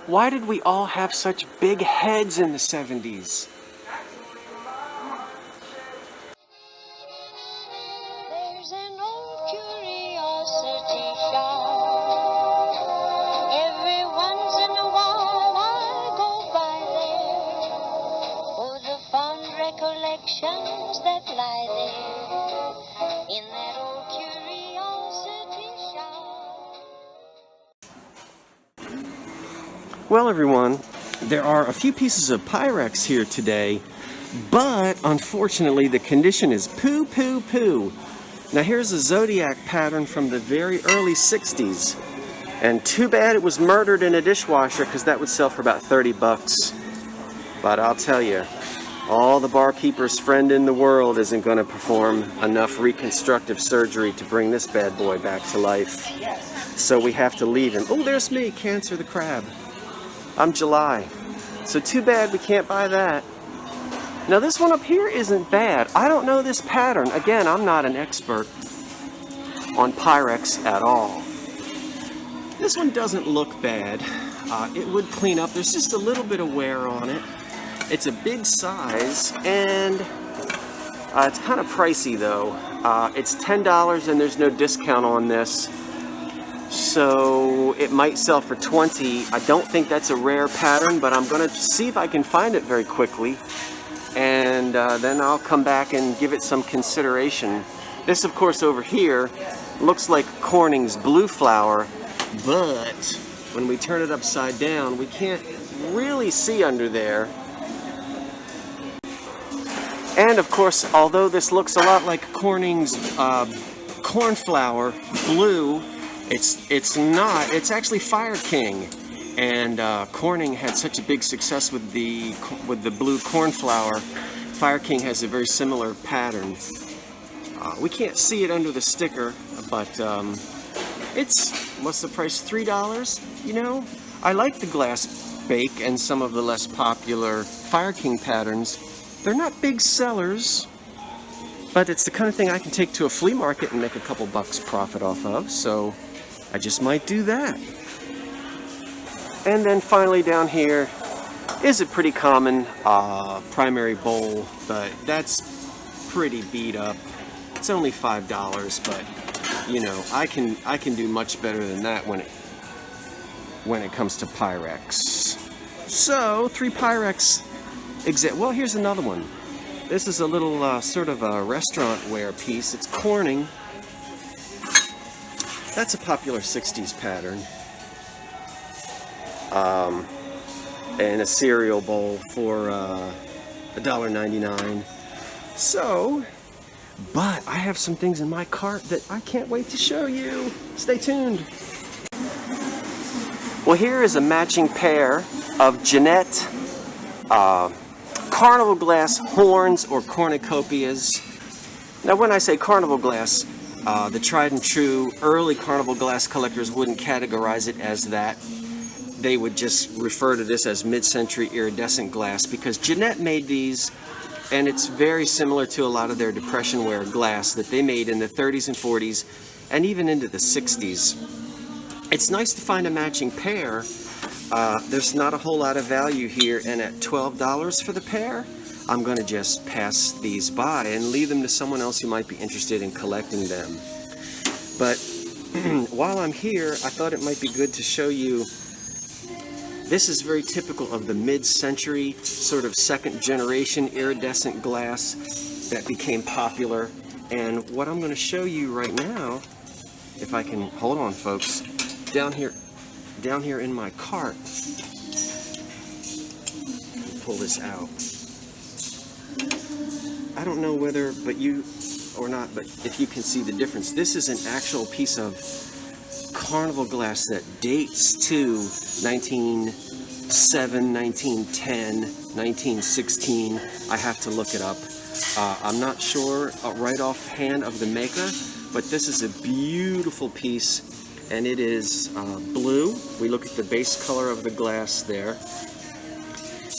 Why did we all have such big heads in the 70s? There's an old curiosity shop. Every once in a while I go by there for the fond recollections that lie there in that old curiosity shop. Well, everyone, there are a few pieces of Pyrex here today, but unfortunately the condition is poo, poo, poo. Now here's a Zodiac pattern from the very early 60s. And too bad it was murdered in a dishwasher, because that would sell for about 30 bucks. But I'll tell you, all the barkeeper's friend in the world isn't going to perform enough reconstructive surgery to bring this bad boy back to life. So we have to leave him. Oh, there's me, Cancer the Crab. I'm July. So too bad we can't buy that. Now this one up here isn't bad. I don't know this pattern. Again, I'm not an expert on Pyrex at all. This one doesn't look bad. It would clean up. There's just a little bit of wear on it. It's a big size, and it's kind of pricey though. It's $10 and there's no discount on this. So it might sell for $20. I don't think that's a rare pattern, but I'm gonna see if I can find it very quickly. And then I'll come back and give it some consideration. This, of course, over here looks like Corning's Blue Flower, but when we turn it upside down, we can't really see under there. And of course, although this looks a lot like Corning's Cornflower Blue, it's not. It's actually Fire King. And Corning had such a big success with the blue cornflower. Fire King has a very similar pattern. We can't see it under the sticker, but it's, what's the price? $3? You know, I like the glass bake and some of the less popular Fire King patterns. They're not big sellers, but it's the kind of thing I can take to a flea market and make a couple bucks profit off of. So I just might do that. And then finally down here is a pretty common primary bowl, but that's pretty beat up. It's only $5, but you know, I can do much better than that when it comes to Pyrex. So 3 Pyrex exist. Well, here's another one. This is a little sort of a restaurant ware piece. It's Corning. That's a popular 60s pattern. And a cereal bowl for $1.99. So, but I have some things in my cart that I can't wait to show you. Stay tuned. Well, here is a matching pair of Jeanette Carnival glass horns or cornucopias. Now, when I say Carnival glass, the tried and true early Carnival glass collectors wouldn't categorize it as that. They would just refer to this as mid-century iridescent glass, because Jeanette made these, and it's very similar to a lot of their Depression ware glass that they made in the 30s and 40s and even into the 60s. It's nice to find a matching pair. There's not a whole lot of value here, and at $12 for the pair, I'm going to just pass these by and leave them to someone else who might be interested in collecting them. But while I'm here, I thought it might be good to show you. This is very typical of the mid-century, sort of second-generation iridescent glass that became popular. And what I'm going to show you right now, if I can, hold on folks, down here in my cart, pull this out. I don't know whether, but you, or not, but if you can see the difference. This is an actual piece of Carnival glass that dates to 1907, 1910, 1916. I have to look it up. I'm not sure right offhand of the maker, but this is a beautiful piece, and it is blue. We look at the base color of the glass there.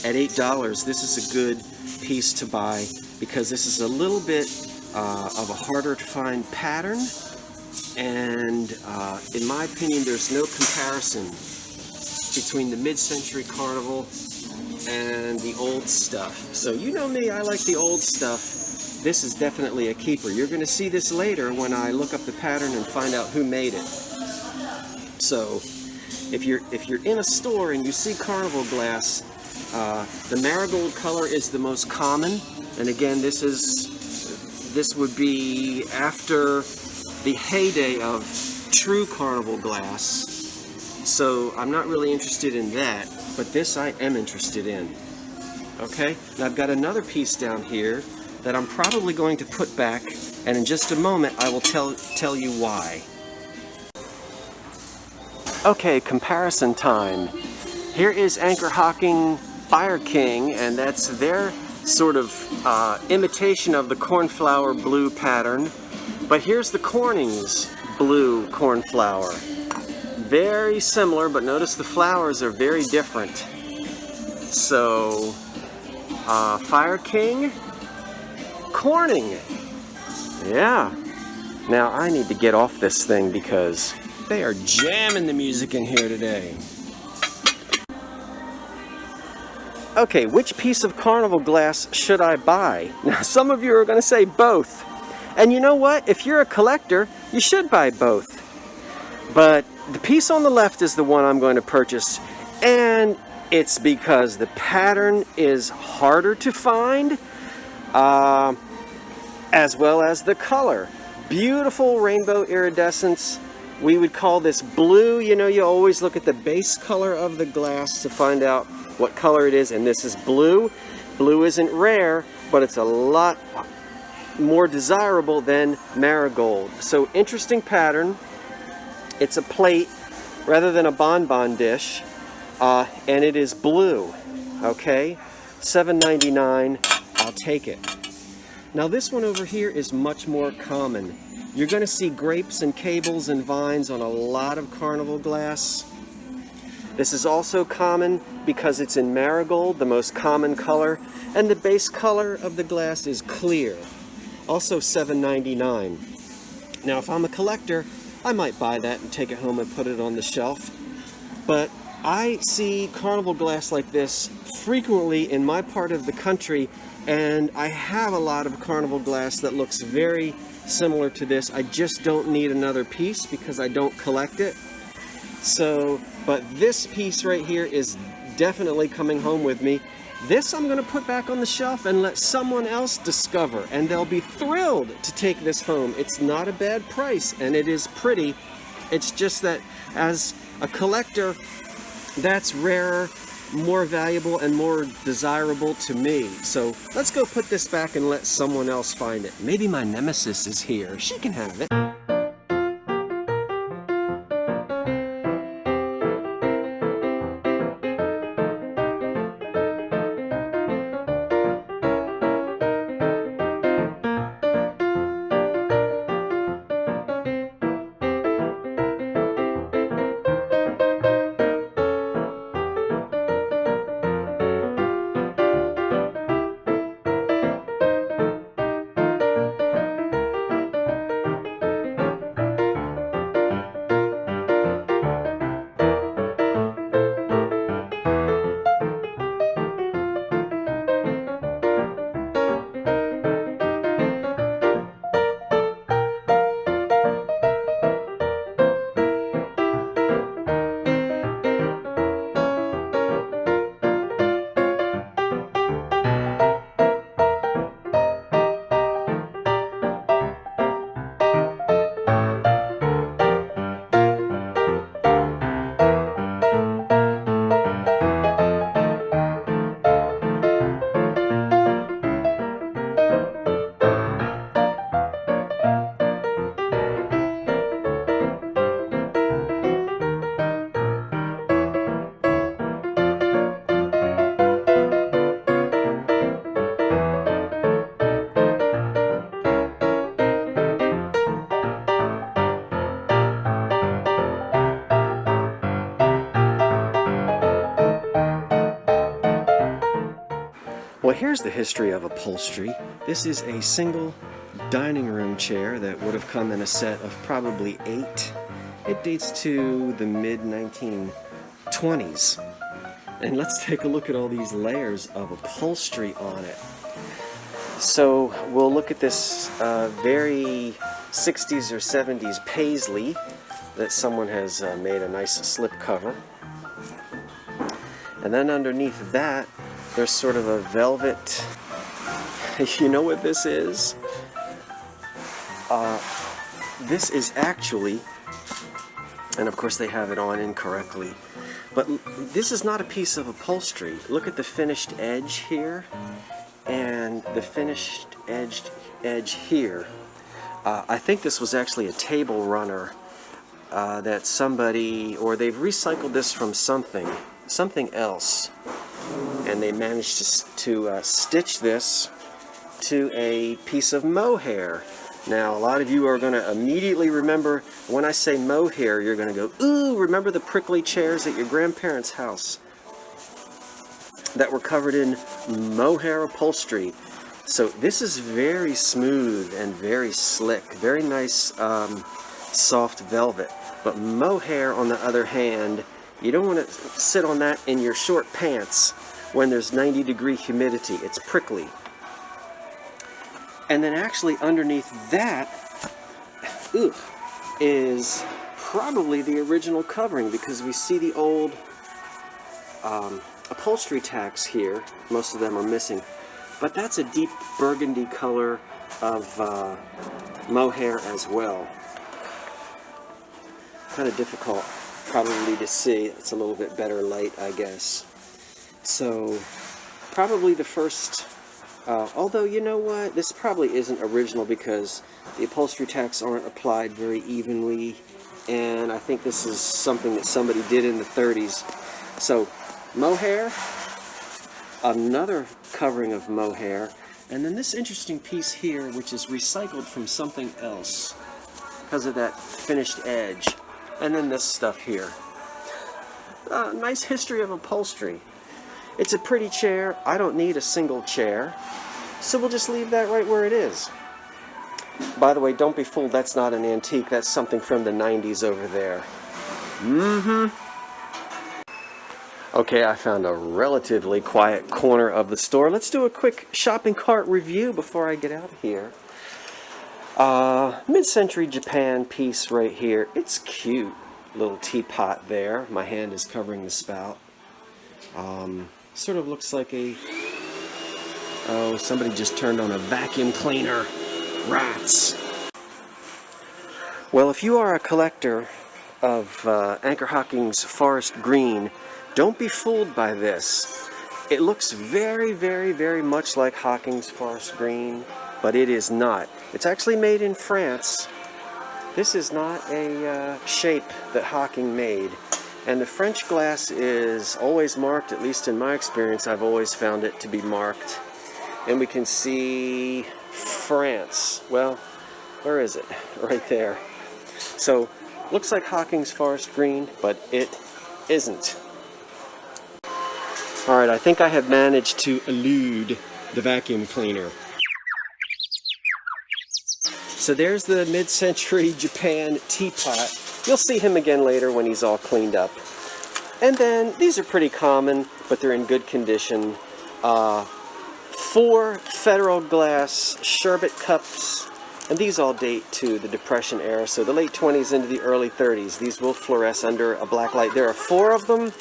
At $8, this is a good piece to buy because this is a little bit of a harder to find pattern, and in my opinion, there's no comparison between the mid-century Carnival and the old stuff. So you know me, I like the old stuff. This is definitely a keeper. You're going to see this later when I look up the pattern and find out who made it. So if you're in a store and you see Carnival glass, the marigold color is the most common. And again, this would be after the heyday of true Carnival glass. So I'm not really interested in that, but this I am interested in. Okay, now I've got another piece down here that I'm probably going to put back, and in just a moment I will tell you why. Okay, comparison time. Here is Anchor Hocking Fire King, and that's their sort of imitation of the cornflower blue pattern. But here's the Corning's blue cornflower. Very similar, but notice the flowers are very different. So, Fire King, Corning. Yeah. Now I need to get off this thing because they are jamming the music in here today. Okay, which piece of Carnival glass should I buy? Now, some of you are going to say both. And you know what? If you're a collector, you should buy both. But the piece on the left is the one I'm going to purchase. And it's because the pattern is harder to find, as well as the color. Beautiful rainbow iridescence. We would call this blue. You know, you always look at the base color of the glass to find out what color it is, and this is blue. Blue isn't rare, but it's a lot more desirable than marigold. So interesting pattern. It's a plate rather than a bonbon dish, and it is blue. Okay, $7.99. I'll take it. Now this one over here is much more common. You're going to see grapes and cables and vines on a lot of Carnival glass. This is also common because it's in marigold, the most common color, and the base color of the glass is clear. Also $7.99. Now if I'm a collector, I might buy that and take it home and put it on the shelf. But I see Carnival glass like this frequently in my part of the country, and I have a lot of Carnival glass that looks very similar to this. I just don't need another piece because I don't collect it. So, but this piece right here is definitely coming home with me. This I'm going to put back on the shelf and let someone else discover, and they'll be thrilled to take this home. It's not a bad price, and it is pretty. It's just that as a collector, that's rarer, more valuable, and more desirable to me. So let's go put this back and let someone else find it. Maybe my nemesis is here. She can have it. Well, here's the history of upholstery. This is a single dining room chair that would have come in a set of probably 8. It dates to the mid-1920s 20s. And let's take a look at all these layers of upholstery on it. So we'll look at this very 60s or 70s paisley that someone has made a nice slip cover. And then underneath that, there's sort of a velvet. You know what this is? This is actually, and of course they have it on incorrectly, but this is not a piece of upholstery. Look at the finished edge here and the finished edge here. I think this was actually a table runner that somebody, or they've recycled this from something else, and they managed to stitch this to a piece of mohair. Now, a lot of you are going to immediately remember, when I say mohair, you're going to go, ooh, remember the prickly chairs at your grandparents' house that were covered in mohair upholstery. So this is very smooth and very slick, very nice soft velvet. But mohair, on the other hand, you don't want to sit on that in your short pants when there's 90-degree humidity. It's prickly. And then actually underneath that is probably the original covering, because we see the old upholstery tacks here. Most of them are missing. But that's a deep burgundy color of mohair as well. Kind of difficult probably to see. It's a little bit better light, I guess. So probably the first, although you know what, this probably isn't original because the upholstery tacks aren't applied very evenly, and I think this is something that somebody did in the 30s. So mohair, another covering of mohair, and then this interesting piece here, which is recycled from something else because of that finished edge. And then this stuff here. Nice history of upholstery. It's a pretty chair. I don't need a single chair, so we'll just leave that right where it is. By the way, don't be fooled, that's not an antique. That's something from the 90s over there. Okay, I found a relatively quiet corner of the store. Let's do a quick shopping cart review before I get out of here. Mid-century Japan piece right here. It's cute. Little teapot there. My hand is covering the spout. Sort of looks like a... Oh, somebody just turned on a vacuum cleaner. Rats. Well, if you are a collector of Anchor Hocking's Forest Green, don't be fooled by this. It looks very, very, very much like Hocking's Forest Green, but it is not. It's actually made in France. This is not a shape that Hocking made. And the French glass is always marked, at least in my experience, I've always found it to be marked. And we can see France. Well, where is it? Right there. So, looks like Hocking's Forest Green, but it isn't. Alright, I think I have managed to elude the vacuum cleaner. So there's the mid-century Japan teapot. You'll see him again later when he's all cleaned up. And then, these are pretty common, but they're in good condition. 4 Federal glass sherbet cups, and these all date to the Depression era, so the late 20s into the early 30s. These will fluoresce under a black light. There are 4 of them,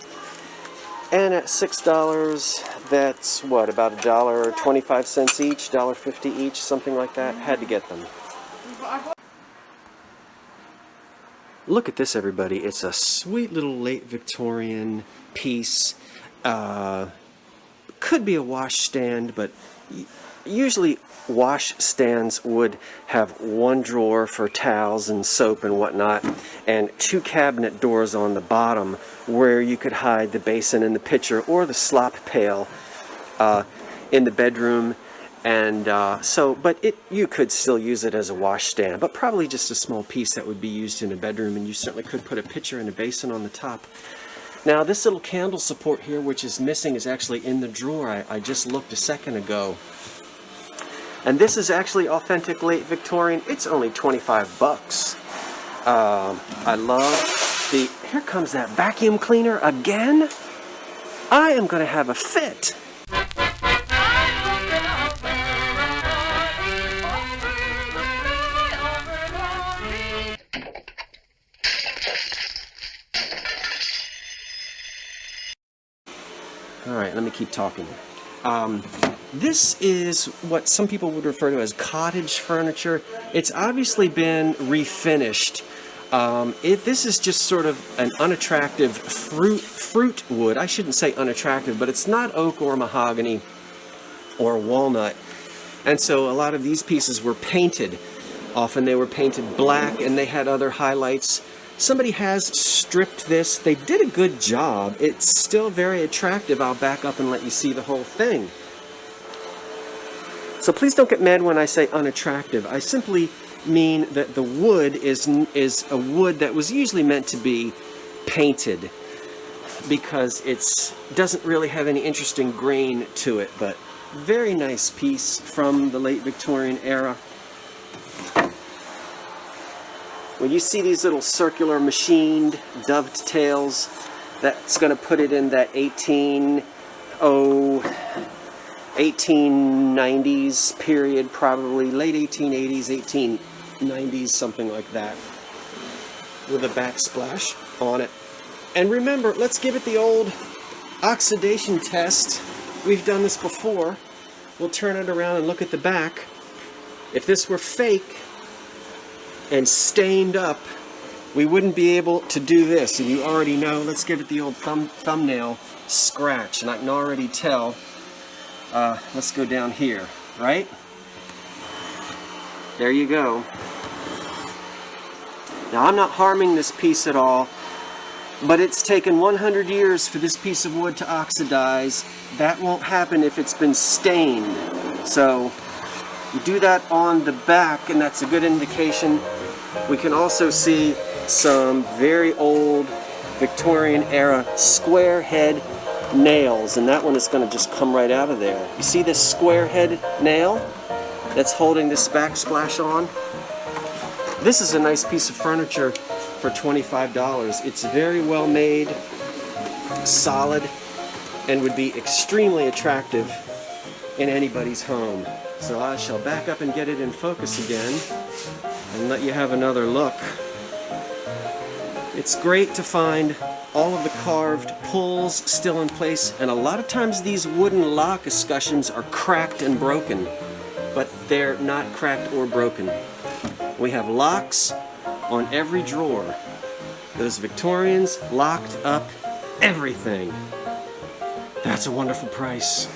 and at $6, that's what, about $1.25 each, $1.50 each, something like that. Had to get them. Look at this, everybody. It's a sweet little late Victorian piece. Could be a washstand, but usually washstands would have 1 drawer for towels and soap and whatnot, and 2 cabinet doors on the bottom where you could hide the basin and the pitcher or the slop pail in the bedroom. And but you could still use it as a washstand, but probably just a small piece that would be used in a bedroom, and you certainly could put a pitcher and a basin on the top. Now, this little candle support here, which is missing, is actually in the drawer. I just looked a second ago. And this is actually authentic late Victorian. It's only 25 bucks. I love the Here comes that vacuum cleaner again. I am going to have a fit. All right, let me keep talking. This is what some people would refer to as cottage furniture. It's obviously been refinished. This is just sort of an unattractive fruit wood. I shouldn't say unattractive, but it's not oak or mahogany or walnut. And so a lot of these pieces were painted. Often they were painted black and they had other highlights. Somebody has stripped this. They did a good job. It's still very attractive. I'll back up and let you see the whole thing. So please don't get mad when I say unattractive. I simply mean that the wood is a wood that was usually meant to be painted because it doesn't really have any interesting grain to it, but very nice piece from the late Victorian era. When you see these little circular machined dovetails, that's going to put it in that 1890s period, probably late 1880s, 1890s, something like that, with a backsplash on it. And remember, let's give it the old oxidation test. We've done this before. We'll turn it around and look at the back. If this were fake and stained up, we wouldn't be able to do this. And you already know, let's give it the old thumbnail scratch. And I can already tell, let's go down here, right? There you go. Now I'm not harming this piece at all, but it's taken 100 years for this piece of wood to oxidize. That won't happen if it's been stained. So you do that on the back, and that's a good indication. We can also see some very old Victorian era square head nails, and that one is going to just come right out of there. You see this square head nail that's holding this backsplash on? This is a nice piece of furniture for $25. It's very well made, solid, and would be extremely attractive in anybody's home. So I shall back up and get it in focus again and let you have another look. It's great to find all of the carved pulls still in place, and a lot of times these wooden lock escutcheons are cracked and broken, but they're not cracked or broken. We have locks on every drawer. Those Victorians locked up everything. That's a wonderful price.